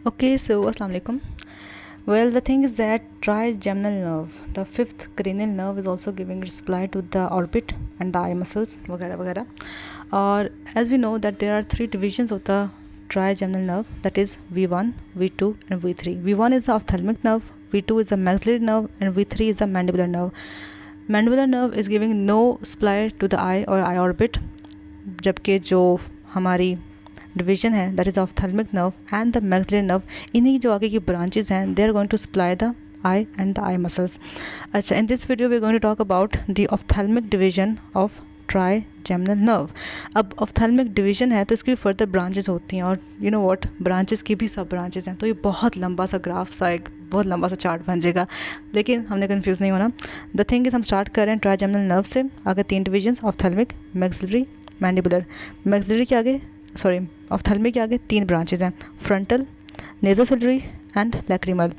Okay, so Assalamu alaikum. Well, the thing is that trigeminal nerve, the fifth cranial nerve, is also giving supply to the orbit and the eye muscles, वगैरह वगैरह. Or as we know that there are three divisions of the trigeminal nerve, that is V1, V2, and V3. V1 is the ophthalmic nerve, V2 is the maxillary nerve, and V3 is the mandibular nerve. Mandibular nerve is giving no supply to the eye or eye orbit, जबकि जो हमारी division है that is ophthalmic nerve and the maxillary nerve, इन्हीं जो आगे की branches हैं they are going to supply the eye and the eye muscles. अच्छा, in this video we are going to talk about the ophthalmic division of trigeminal nerve. अब ophthalmic division है तो इसकी भी फर्दर ब्रांचेस होती हैं और यू नो व्हाट, ब्रांचेस की भी सब ब्रांचेस हैं. तो ये बहुत लंबा सा ग्राफ सा, एक बहुत लंबा सा चार्ट बन जाएगा, लेकिन हमने कंफ्यूज नहीं होना. द थिंग इज हम स्टार्ट कर रहे हैं ट्राइजेमिनल नर्व से. आगे तीन डिवीजन, ऑफ्थेल्मिक, मैक्सिलरी, मैंडिबुलर. मैक्सिलरी के आगे ऑफ्थेल्मिक के आगे तीन ब्रांचेज हैं, फ्रंटल, नेज़ोसिलरी एंड लैक्रिमल.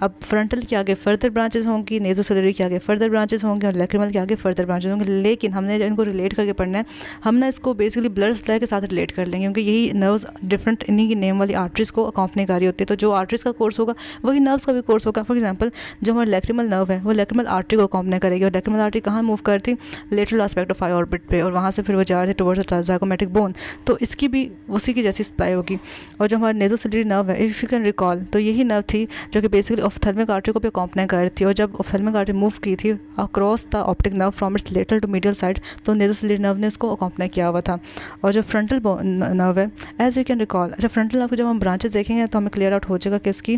अब फ्रंटल के आगे फर्दर ब्रांचेस होंगी, नेज़ोसिलरी के आगे फर्दर ब्रांचेस होंगे और लैक्रिमल के आगे फर्दर ब्रांचेस होंगे. लेकिन हमने जो इनको रिलेट करके पढ़ना है, हम ना इसको बेसिकली ब्लड सप्लाई के साथ रिलेट कर लेंगे, क्योंकि यही नर्व्स डिफरेंट इन्हीं की नेम वाली आर्टरीज को अकॉम्पनी कर रही होती है. तो जो आर्टरीज का कोर्स होगा वही नर्व्स का भी कोर्स होगा. फॉर एग्जाम्पल, जो हमारा लैक्रिमल नर्व है वो लैक्रिमल आर्टरी को अकॉम्पनी करेगी, और लैक्रिमल आर्टरी कहाँ मूव करती, lateral aspect of I orbit पे, और वहाँ से फिर वो जा रही टुवर्ड्स द ज़ाइगोमैटिक बोन. तो इसकी भी उसी की जैसी सप्लाई होगी. और जो हमारा नेज़ोसिलरी नर्व है, इफ़ यू कैन रिकॉल, तो यही नर्व थी जो कि बेसिकली ऑफ्थेल्मिक आर्टरी को भी अकॉम्पनी कर रही थी. और जब ऑफ्थेल्मिक आर्टरी मूव की थी across the optic nerve from its lateral to medial side, तो नेज़ोसिलरी नर्व ने उसको अकॉम्पनी किया हुआ था. और जो फ्रंटल नर्व है, एज यू कैन रिकॉल, अच्छा फ्रंटल नर्व की जब हम ब्रांचेस देखेंगे तो हमें क्लियर आउट हो जाएगा कि इसकी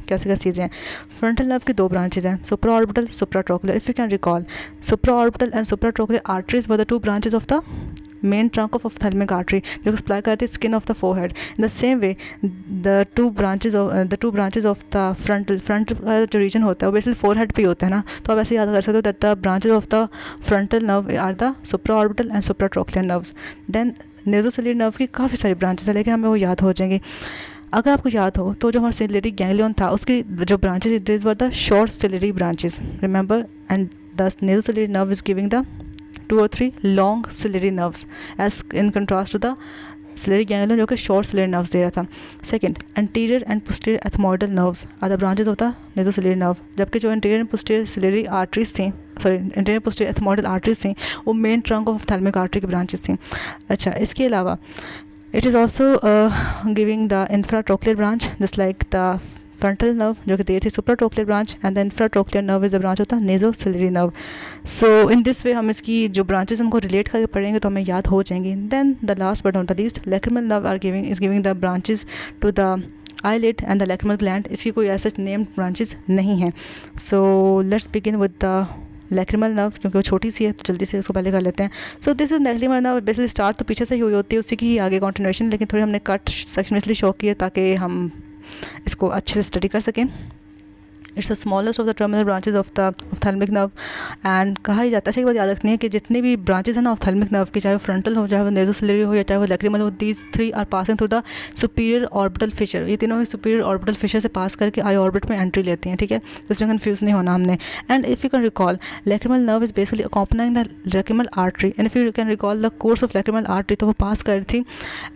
कैसे कैसे चीज़ें हैं. फ्रंटल नर्व की दो ब्रांचेज हैं, supraorbital, supratrochlear. If you can recall, supraorbital and supratrochlear arteries were the two branches of the main trunk of ophthalmic artery, जो सप्लाई करती है skin of the forehead. In the same way the two branches of the frontal का जो reason होता है वो basically forehead पे ही होता है ना. तो आप ऐसे याद कर सकते हो that the branches of the frontal nerve are the supraorbital and supratrochlear nerves. Then nasociliary nerve की काफ़ी सारी ब्रांचेज है, लेकिन हमें वो याद हो जाएंगी. अगर आपको याद हो तो जो हमारा सिलियरी गैंग्लियन था उसकी जो branches, this were the short ciliary branches, remember. And the nasociliary nerve is giving the 2 or 3 long ciliary nerves as in contrast to the ciliary ganglion जो कि short ciliary nerves दे रहा था. Second, anterior and posterior ethmoidal nerves are the branches of the nasociliary nerve, जबकि जो anterior and posterior ciliary arteries थी, anterior posterior ethmoidal arteries थी, वो main trunk of ophthalmic artery की branches थी. अच्छा, इसके अलावा it is also giving the infratrochlear branch just like the frontal nerve जो कि देर थी supratrochlear branch, and the infratrochlear nerve is a branch होता है nasociliary nerve. So in this way हम इसकी जो branches उनको relate करके पढ़ेंगे तो हमें याद हो जाएंगी. Then the last but not the least, lacrimal nerve is giving the branches to the eyelid and the lacrimal gland. इसकी कोई ऐसा named branches नहीं है. So let's begin with the lacrimal nerve, क्योंकि वो छोटी सी है तो जल्दी से उसको पहले कर लेते हैं. सो this is lacrimal nerve. Basically start तो पीछे से ही हुई होती है, उसी की आगे कंटिन्यूएशन, लेकिन थोड़ी हमने कट सेक्शन इसलिए शो किया ताकि हम इसको अच्छे से स्टडी कर सकें. It's the smallest of the terminal branches of the ophthalmic nerve. And कहा ही जाता है, अच्छी बात याद रखनी है कि जितनी भी ब्रांचेज हैं ना ऑफ्थेल्मिक नर्व की, चाहे वो फ्रंटल हो, चाहे वो नेज़ोसिलरी हो, या चाहे वो लैक्रिमल हो, these three are passing through the superior orbital fissure. ये तीनों ही सुपीरियर ऑर्बिटल फिशर से पास करके आई ऑर्बिट में एंट्री लेती हैं, ठीक है. इसमें कन्फ्यूज़ नहीं होना हमने. And if you can recall, lacrimal nerve is basically accompanying the lacrimal artery. And if you can recall the course of lacrimal artery, तो वो पास कर रही थी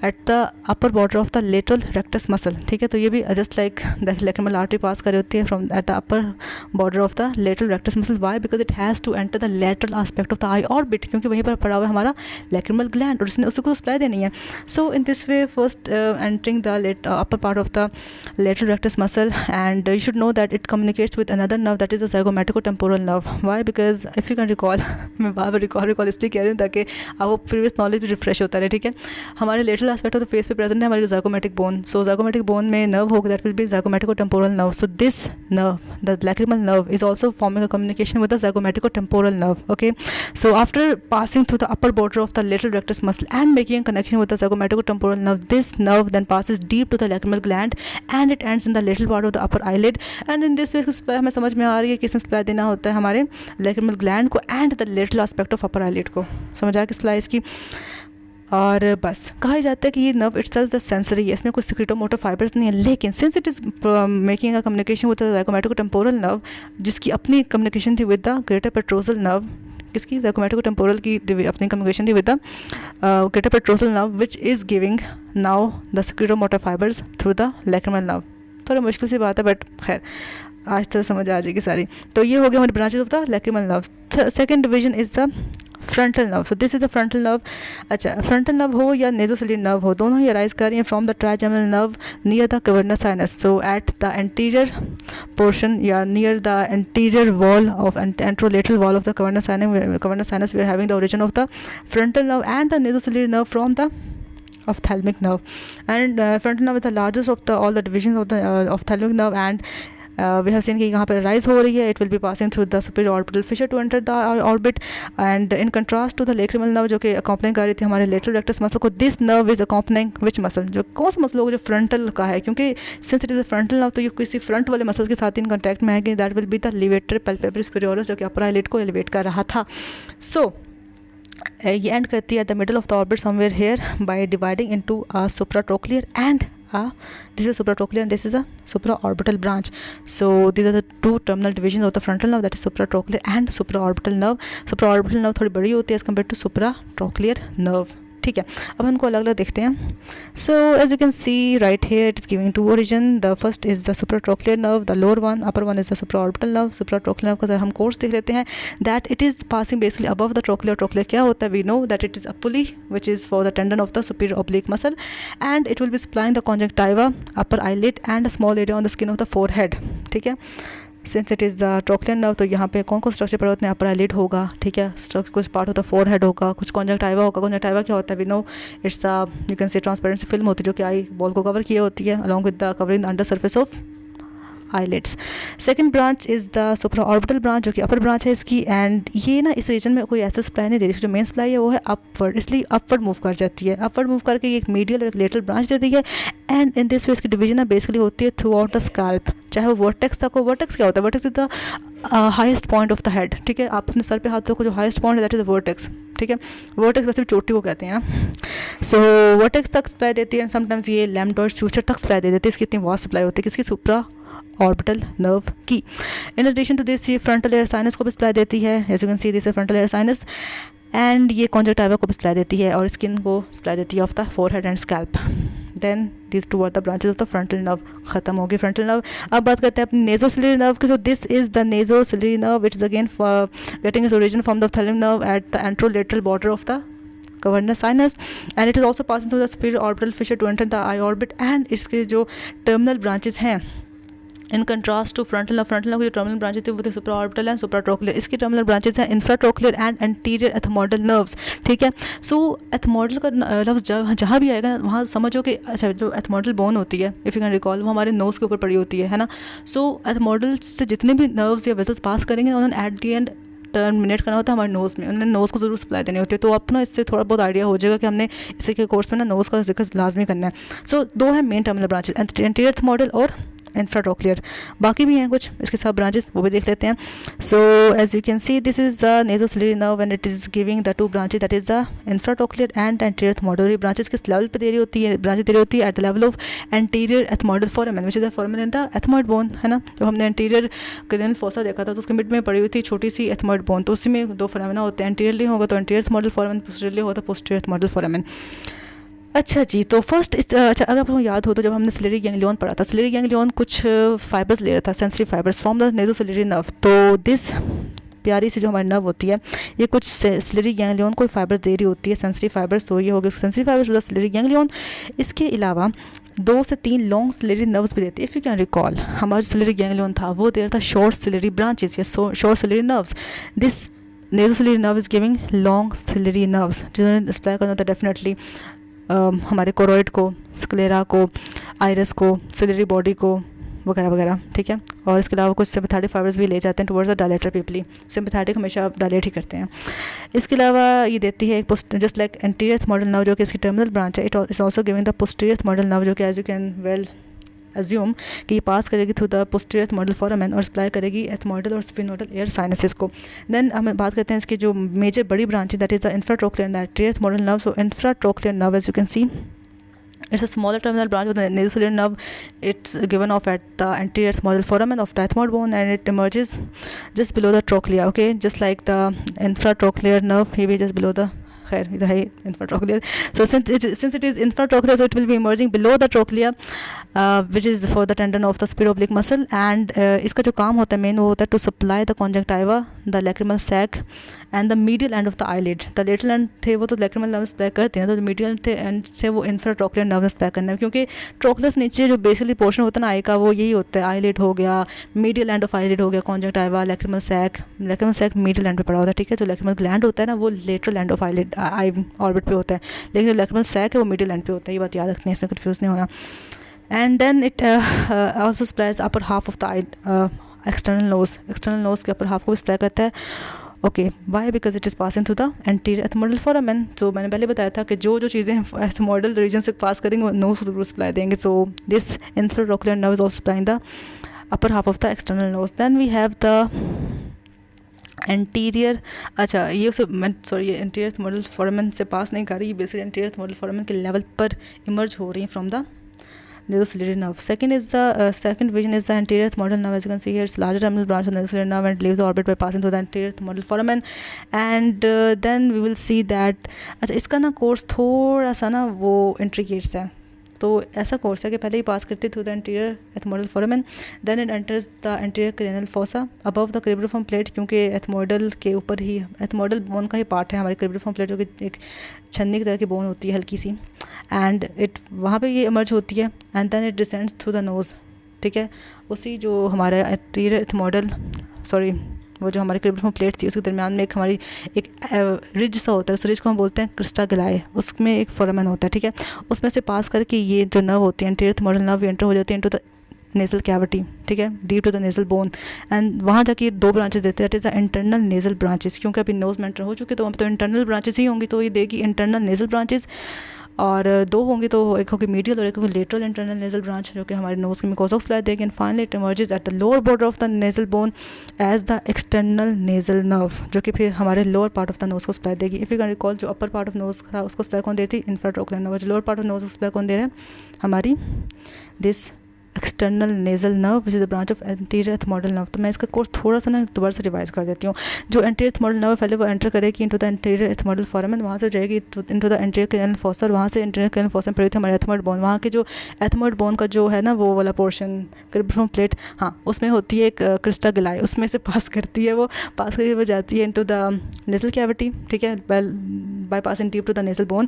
at the upper border of the lateral rectus muscle, ठीक है. तो ये भी just like the lacrimal artery pass कर रही होती है from at the upper border of the lateral rectus muscle. Why? Because it has to enter the lateral aspect of the eye orbit, क्योंकि वहीं पर पड़ा हुआ है हमारा lacrimal gland और उसने उसको सप्लाई देनी है. So in this way, first entering the upper part of the lateral rectus muscle, and you should know that it communicates with another nerve that is the zygomatic-temporal nerve. Why? Because if you can recall, मैं बार बार recall इसलिए कह रही हूँ ताकि आपको previous knowledge भी refresh होता रहे, ठीक है. हमारे lateral aspect of the face पे present है हमारी zygomatic bone. So zygomatic bone में nerve होगा, that will be zygomatic-temporal nerve. So this nerve, the lacrimal nerve, is also forming a communication with the zygomatic-temporal nerve. Okay, so after passing through the upper border of the lateral rectus muscle and making a connection with the zygomatic-temporal nerve, this nerve then passes deep to the lacrimal gland and it ends in the lateral part of the upper eyelid. And in this way supply हमें समझ में आ रही है कि इसमें supply देना होता है हमारे lacrimal gland को and the lateral aspect of upper eyelid को. समझ आया कि सप्लाई इसकी. और बस कहा जाता है कि ये नर्व इटसेल्फ द सेंसरी है, इसमें कोई सिक्रेटोमोटर फाइबर्स नहीं है, लेकिन since it is making a communication with the zygomaticotemporal nerve, जिसकी अपनी कम्युनिकेशन थी with the greater petrosal nerve, किसकी, ज़ाइगोमैटिको-टेम्पोरल की अपनी कम्युनिकेशन थी with the greater petrosal nerve, which is giving now the secretomotor fibres through the lacrimal nerve. थोड़ा मुश्किल सी बात है, बट खैर आज तो समझ आ जाएगी सारी। तो ये हो गया हमारे branches of the lacrimal nerve. Second division is the frontal nerve. So this is the frontal nerve. अच्छा, फ्रंटल नर्व हो या नेजोसिलियर नर्व हो, दोनों ही अराइज कर रही हैं from the trigeminal nerve near the cavernous sinus. So at the anterior portion या near the anterior wall of anterolateral wall of the cavernous sinus we are having the origin of the frontal nerve and the nasociliary nerve from the ophthalmic nerve. And frontal nerve is the largest of all the divisions of the ophthalmic nerve, and we have seen कि यहाँ पर rise हो रही है. It will be passing through the superior orbital fissure to enter the orbit, and in contrast to the lacrimal nerve जो कि accompanying कर रही थी हमारे lateral rectus muscle को, this nerve is accompanying which muscle, जो कौन सा मसल होगा, जो frontal का है, क्योंकि since it is a frontal nerve तो ये किसी front वाले मसल के साथ इन contact में है कि that will be the levator palpebrae superioris जो कि upper eyelid को elevate कर रहा था. So ये एंड करती है at the middle of the orbit somewhere here by dividing into a supratrochlear and this is supratrochlear and this is a supraorbital branch. So these are the two terminal divisions of the frontal nerve, that is supratrochlear and supraorbital nerve. Supraorbital nerve थोड़ी बड़ी होती है as compared to supratrochlear nerve. ठीक है, अब हमको अलग अलग देखते हैं. So as you can see right here it is giving two origin. The first is the supratrochlear nerve, the lower one, upper one is the supraorbital nerve. Supratrochlear nerve का हम कोर्स देख लेते हैं that it is passing basically above the trochlear. Trochlear क्या होता है, we know that it is a pulley which is for the tendon of the superior oblique muscle, and it will be supplying the conjunctiva, upper eyelid and a small area on the skin of the forehead. ठीक है, since it is the trochlear nerve तो यहाँ पे कौन कौन structure पड़ा होता है, अपर आईलिड होगा. ठीक है, कुछ पार्ट होता है फोरहेड होगा, कुछ कॉन्जक्टाइवा होगा. कॉन्जक्टाइवा क्या होता है, we know it's you can say transparency film होती है जो कि आई बॉल को कवर किए होती है along with the covering the under surface of eyelids. Second branch is the supraorbital branch जो कि अपर ब्रांच है इसकी, एंड ये ना इस रीजन में कोई ऐसा सप्लाई नहीं दे रही. जो मेन सप्लाई है वो है अपवर्ड, इसलिए अपवर्ड मूव कर जाती है. अपवर्ड मूव करके एक मीडियल और एक लेटरल ब्रांच देती है, एंड इन दिस वे इसकी डिवीजन ना बेसिकली होती है थ्रू आउट द स्कैल्प, चाहे वो वर्टेक्स तक हो. वर्टेक्स क्या होता है, vertex is the highest point of the head. ठीक है, आप अपने सर पे हाथ रखो, जो हाइस्ट पॉइंट है दैट इज वर्टेक्स. ठीक है, वर्टेक्स वैसे चोटी को कहते हैं ना. सो वर्टेक्स तक सप्लाई देती है, एंड समटाइम्स ये लैम्बडॉइड फ्यूचर तक सप्लाई दे देती है. इसकी इतनी वास्ट सप्लाई होती है किसकी, सुप्रा ऑर्बिटल नर्व की. इन एडिशन टू दिस ये फ्रंटल एयर साइनस को भी सप्लाई देती है. As you can see this है फ्रंटल एयर साइनस, एंड ये कॉन्जक्टाइवा को भी सप्लाई देती है और स्किन को सप्लाई देती है of the forehead and scalp. Then this two are the branches of the frontal nerve. खत्म होगी फ्रंटल नर्व. अब बात करते हैं अपने नेजोसिलियरी नर्व की. So this is the nasociliary nerve. It is again getting its origin from the ophthalmic nerve at the anterolateral border of the cavernous sinus, and it is also passing through the superior orbital fissure to enter the eye orbit, and इसके जो terminal branches हैं in contrast to frontal nerve. Frontal nerve की जो terminal branches थी वो थी supraorbital and supratrochlear. इसकी terminal branches हैं infratrochlear and anterior ethmoidal nerves. ठीक है, सो एथमोइडल का लफ्ज़ जहाँ भी आएगा वहाँ समझो कि अच्छा जो एथमोइडल बोन होती है, इफ़ यू कैन रिकॉल, वो हमारे नोज़ के ऊपर पड़ी होती है ना. सो एथमोइडल से जितने भी नर्व्स या वेसल्स पास करेंगे उन्होंने एट दी एंड टर्मिनेट करना होता है हमारे नोज़ में. उन्होंने नोज़ को ज़रूर सप्लाई देनी होती है. तो अपना इससे थोड़ा बहुत आइडिया हो जाएगा कि हमने इसी के कोर्स में ना नोज़ का जिक्र लाजमी करना है. सो दो है main terminal branches, anterior ethmoidal और इंफ्राट्रोक्लियर. बाकी भी हैं कुछ इसके सब ब्रांचेस, वो भी देख लेते हैं. So as you can see this is the nasociliary nerve and it is giving the two branches, that is the infratrochlear and anterior ethmoidal. ये ब्रांचेस किस लेवल पे दे रही होती है, ब्रांचेस दे रही होती है at the level of anterior ethmoidal foramen which is the foramen in the ethmoid bone, है ना. जब हमने एंटीरियर क्रेनियल फोसा देखा था तो उसके मिड में पड़ी हुई थी छोटी सी एथमोइड बोन, तो उसी में दो फोरामेना होते हैं. एंटीरियरली होगा तो एंटीरियर एथमोइडल फोरामेन, पोस्टीरियरली होता है पोस्टीरियर एथमोइडल फोरामेन. अच्छा जी, तो फर्स्ट अच्छा अगर आपको याद हो तो जब हमने सिलेरी गैंग्लियन पढ़ा था, सिलेरी गैंग्लियन कुछ फाइबर्स ले रहा था, sensory fibres from the nasociliary nerve. तो दिस प्यारी सी जो हमारी नर्व होती है ये कुछ सिलेरी गैंग्लियन को फाइबर्स दे रही होती है, सेंसरी फाइबर्स. तो ये हो गए sensory fibres with the ciliary ganglion. इसके अलावा 2 से 3 लॉन्ग सिलेरी नर्व्स भी देती है. इफ़ यू कैन रिकॉल, हमारा जो सिलेरी गैंग्लियन था वो दे रहा था शॉर्ट सिलेरी ब्रांचेस या short ciliary nerves. This nasociliary nerve is giving long ciliary nerves, जिन्होंने सप्लाई करना था डेफिनेटली हमारे कोरोइड को, स्क्लेरा को, आइरस को, सिलेरी बॉडी को वगैरह वगैरह. ठीक है, और इसके अलावा कुछ सिम्पैथेटिक फाइबर्स भी ले जाते हैं towards the dilator pupillae. Sympathetic हमेशा आप डायलेट ही करते हैं. इसके अलावा ये देती है एक just like anterior ethmoidal nerve जो कि इसकी टर्मिनल ब्रांच है. It is also giving the posterior ethmoidal nerve जो कि as you can well assume कि ये पास करेगी through the posterior ethmoidal foramen और सप्लाई करेगी एथमोइडल और स्फिनोइडल एयर साइनसेस को. देन हम बात करते हैं इसकी जो मेजर बड़ी ब्रांच है, that is the infratrochlear and anterior ethmoidal nerve. So infratrochlear nerve as you can see it's a smaller terminal branch of the nasolayer nerve. It's given off at the anterior ethmoidal foramen of the ethmoid bone, and it emerges just below the trochlea. Okay, just like the infratrochlear nerve, here we just below the infratrochlear. So since it is infratrochlear, so it will be emerging below the trochlea, which is for the tendon of the superior oblique muscle and इसका जो काम होता है main वो होता है to supply the conjunctiva, the lacrimal sac and the medial end of the eyelid. The lateral end थे वो तो लैक्रिमल नर्व सप्लाई करते हैं, तो जो मीडियल थे एंड से वो इंफ्राट्रोकुलर नर्व सप्लाई करना है, क्योंकि ट्रोकुलस नीचे जो बेसिकली पोर्शन होता है ना आई का वो यही होता है. आईलिड हो गया, मीडियल एंड ऑफ आईलिड हो गया, कॉन्जक्टाइवा, लैक्रिमल सैक मीडियल एंड पे पड़ा होता है. ठीक है, जो लैक्रिमल ग्लैंड होता है ना वो lateral end of eyelid I orbit पे होता है, लेकिन जो लैक्रिमल सैक है वो मीडियल एंड पे होता है. ये बात याद रखनी है, इसमें कन्फ्यूज़ नहीं होना. And then it also supplies upper half of the external nose. External nose के upper half को भी supply करता है. Okay, why? Because it is passing through the anterior ethmoidal foramen. So मैंने पहले बताया था कि जो चीज़ें ethmoidal region से पास करेंगे वो nose को supply देंगे. So this infratrochlear nerve is also supplying the upper half of the external nose. Then we have the anterior. अच्छा ये ये एंटीरियर ethmoidal foramen से पास नहीं कर रही, बेसिकली एंटीरियर ethmoidal foramen के लेवल पर इमर्ज हो रही हैं from the nasal ciliary nerve. Second vision is the anterior ethmoidal nerve. As you can see here, it's larger terminal branch of the nasal ciliary nerve and leaves the orbit by passing through the anterior ethmoidal foramen. And then we will see that अच्छा इसका ना course थोड़ा सा ना वो इंट्रिकेट्स है. तो ऐसा कोर्स है कि पहले ही पास करती through the anterior ethmoidal foramen, then it enters the anterior cranial fossa above the cribriform plate, क्योंकि एथमोइडल के ऊपर ही एथमोइडल बोन का ही पार्ट है हमारी क्रेब्रिफॉर्म प्लेट, जो कि एक छन्नी की तरह की बोन होती है हल्की सी, एंड इट वहाँ पे ये इमर्ज होती है and then it descends through the nose. ठीक है, उसी जो हमारा एंटीरियर एथमोइडल वो जो हमारी क्रेब्रिफॉर्म प्लेट थी उसके दरमियान में एक हमारी एक रिज सा होता है, उस रिज को हम बोलते हैं क्रिस्टा गिलाए, उसमें एक फोरामेन होता है. ठीक है, उसमें से पास करके ये जो नर्व होती है एंटीरियर एथमोइडल नर्व एंटर हो जाती है इनटू द नेजल कैविटी. ठीक है, deep to the nasal bone, and वहाँ जाके ये दो ब्रांचेस देते हैं, that is the internal nasal branches. क्योंकि अभी नोज में एंटर हो चुके तो अब तो इंटरनल ब्रांचेस ही होंगी, तो ये देगी इंटरनल नेजल ब्रांचेस, और दो होंगे तो एक होगी मीडियल और एक होगी लेटरल इंटरनल नेजल ब्रांच, जो कि हमारे नोज की म्यूकोसा को सप्लाई देगी. And finally it emerges at the lower border of the nasal bone as the external nasal nerve, जो कि फिर हमारे lower part of the nose को सप्लाई देगी. इफ़ यू कैन रिकॉल, जो अपर पार्ट ऑफ नोज था उसको supply कौन देती, इंफ्राट्रोकुलर नर्व. जो लोअर पार्ट ऑफ नोज को सप्लाई कौन दे रहा है, हमारी this external nasal nerve which is the branch of anterior ethmoidal nerve. तो मैं इसका कोर्स थोड़ा सा ना दोबारा से रिवाइज कर देती हूँ. जो एंटीरियर एथमोइडल नर्व पहले वो एंटर करेगी into the anterior ethmoidal foramen, वहाँ से जाएगी into the anterior cranial fossa, और वहाँ से एंटीरियर क्रेनियल फोसा में पड़ी थी हमारे एथमोइड बोन. वहाँ के जो एथमोइड बोन का जो है ना वो वाला पोर्शन क्रेब्रिफॉर्म प्लेट, हाँ उसमें होती है एक क्रिस्टा गिलाए, उसमें से पास करती है, वो पास करके वो जाती है इनटू द नेजल कैविटी. ठीक है, by passing deep to the nasal bone,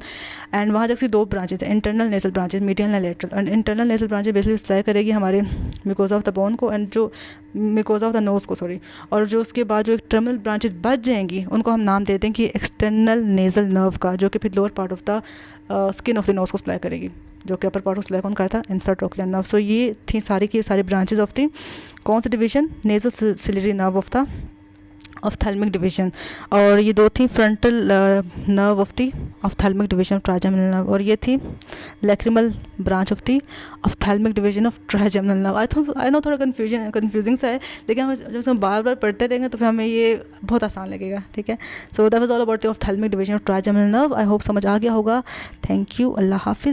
and वहाँ जाके दो ब्रांचेज है, internal nasal branches, medial and lateral. And internal nasal branches basically supply करेगी हमारे म्यूकोसा ऑफ द बोन को, एंड जो म्यूकोसा ऑफ द नोज को और जो उसके बाद जो एक टर्मिनल ब्रांचेस बच जाएंगी उनको हम नाम देते हैं कि एक्सटर्नल नेजल नर्व का, जो कि फिर lower part of the skin of the nose को सप्लाई करेगी, जो कि अपर पार्ट को सप्लाई कौन करता है, इंफ्राट्रोकुलर नर्व. सो ये थी सारी की सारी ब्रांचेज ऑफ द कौन सी division, nasal ciliary nerve of the ophthalmic division. और ये दो थी frontal nerve of the ophthalmic division of trigeminal nerve, और ये थी lacrimal branch of the ophthalmic division of trigeminal nerve. I know थोड़ा कन्फ्यूजिंग सा है, लेकिन हम जब हम बार बार पढ़ते रहेंगे तो फिर हमें ये बहुत आसान लगेगा. ठीक है, so that was all about the ophthalmic division of trigeminal nerve. I hope समझ आ गया होगा. थैंक यू, अल्लाह हाफिज़.